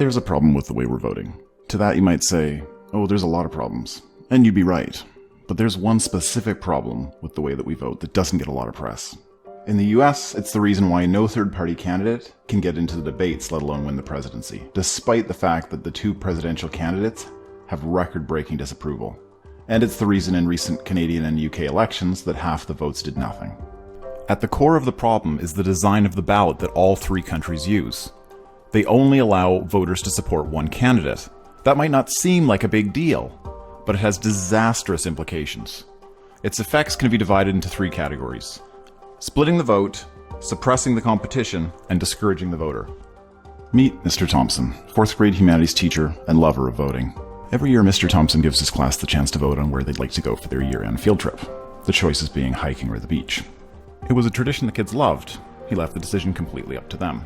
There's a problem with the way we're voting. To that you might say, oh, there's a lot of problems. And you'd be right. But there's one specific problem with the way that we vote that doesn't get a lot of press. In the US, it's the reason why no third-party candidate can get into the debates, let alone win the presidency, despite the fact that the two presidential candidates have record-breaking disapproval. And it's the reason in recent Canadian and UK elections that half the votes did nothing. At the core of the problem is the design of the ballot that all three countries use. They only allow voters to support one candidate. That might not seem like a big deal, but it has disastrous implications. Its effects can be divided into three categories: splitting the vote, suppressing the competition, and discouraging the voter. Meet Mr. Thompson, 4th grade humanities teacher and lover of voting. Every year Mr. Thompson gives his class the chance to vote on where they'd like to go for their year-end field trip, the choices being hiking or the beach. It was a tradition the kids loved. He left the decision completely up to them.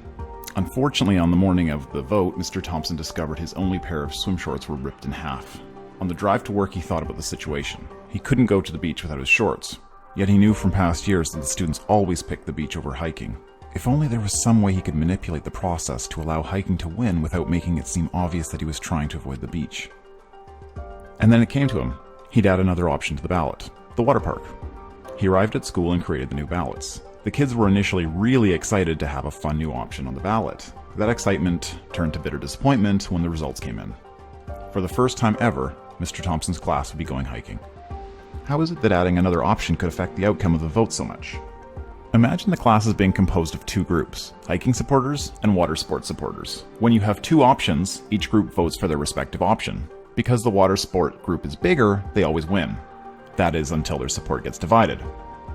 Unfortunately, on the morning of the vote, Mr. Thompson discovered his only pair of swim shorts were ripped in half. On the drive to work, he thought about the situation. He couldn't go to the beach without his shorts. Yet he knew from past years that the students always picked the beach over hiking. If only there was some way he could manipulate the process to allow hiking to win without making it seem obvious that he was trying to avoid the beach. And then it came to him. He'd add another option to the ballot: the water park. He arrived at school and created the new ballots. The kids were initially really excited to have a fun new option on the ballot. That excitement turned to bitter disappointment when the results came in. For the first time ever, Mr. Thompson's class would be going hiking. How is it that adding another option could affect the outcome of the vote so much? Imagine the class as being composed of two groups: hiking supporters and water sports supporters. When you have two options, each group votes for their respective option. Because the water sport group is bigger, they always win. That is, until their support gets divided.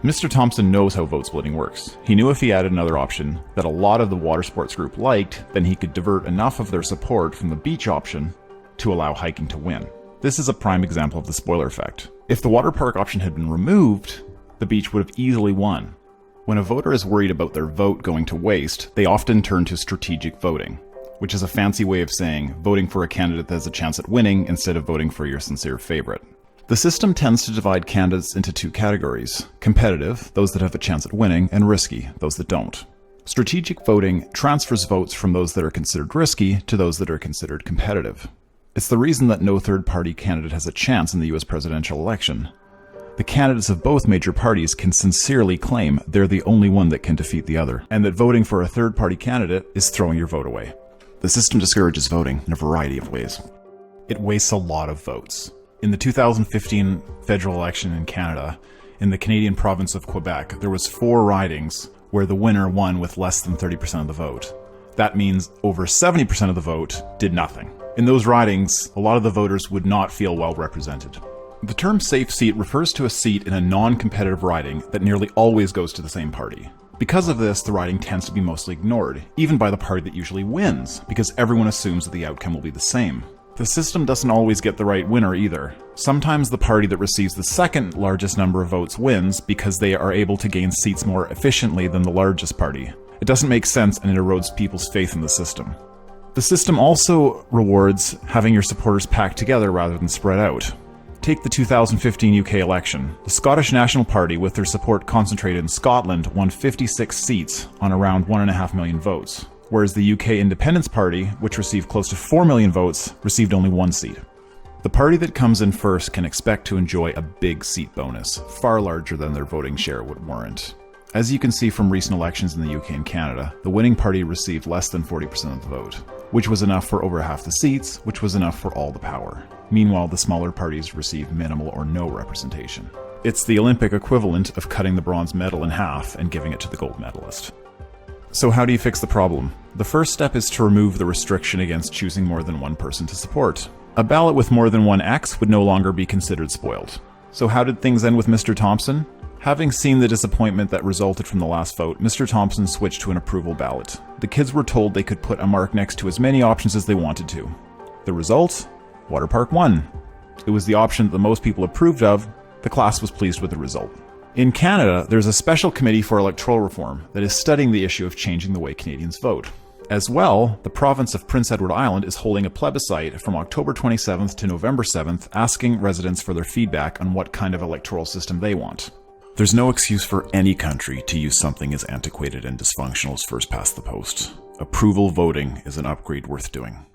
Mr. Thompson knows how vote splitting works. He knew if he added another option that a lot of the water sports group liked, then he could divert enough of their support from the beach option to allow hiking to win. This is a prime example of the spoiler effect. If the water park option had been removed, the beach would have easily won. When a voter is worried about their vote going to waste, they often turn to strategic voting, which is a fancy way of saying voting for a candidate that has a chance at winning instead of voting for your sincere favorite. The system tends to divide candidates into two categories: competitive, those that have a chance at winning, and risky, those that don't. Strategic voting transfers votes from those that are considered risky to those that are considered competitive. It's the reason that no third-party candidate has a chance in the US presidential election. The candidates of both major parties can sincerely claim they're the only one that can defeat the other, and that voting for a third-party candidate is throwing your vote away. The system discourages voting in a variety of ways. It wastes a lot of votes. In the 2015 federal election in Canada, in the Canadian province of Quebec, there was 4 ridings where the winner won with less than 30% of the vote. That means over 70% of the vote did nothing. In those ridings, a lot of the voters would not feel well represented. The term safe seat refers to a seat in a non-competitive riding that nearly always goes to the same party. Because of this, the riding tends to be mostly ignored, even by the party that usually wins, because everyone assumes that the outcome will be the same. The system doesn't always get the right winner either. Sometimes the party that receives the second largest number of votes wins because they are able to gain seats more efficiently than the largest party. It doesn't make sense, and it erodes people's faith in the system. The system also rewards having your supporters packed together rather than spread out. Take the 2015 UK election. The Scottish National Party, with their support concentrated in Scotland, won 56 seats on around 1.5 million votes, whereas the UK Independence Party, which received close to 4 million votes, received only 1 seat. The party that comes in first can expect to enjoy a big seat bonus, far larger than their voting share would warrant. As you can see from recent elections in the UK and Canada, the winning party received less than 40% of the vote, which was enough for over half the seats, which was enough for all the power. Meanwhile, the smaller parties received minimal or no representation. It's the Olympic equivalent of cutting the bronze medal in half and giving it to the gold medalist. So how do you fix the problem? The first step is to remove the restriction against choosing more than one person to support. A ballot with more than one X would no longer be considered spoiled. So how did things end with Mr. Thompson? Having seen the disappointment that resulted from the last vote, Mr. Thompson switched to an approval ballot. The kids were told they could put a mark next to as many options as they wanted to. The result? Water Park won. It was the option that the most people approved of. The class was pleased with the result. In Canada, there's a special committee for electoral reform that is studying the issue of changing the way Canadians vote. As well, the province of Prince Edward Island is holding a plebiscite from October 27th to November 7th, asking residents for their feedback on what kind of electoral system they want. There's no excuse for any country to use something as antiquated and dysfunctional as first past the post. Approval voting is an upgrade worth doing.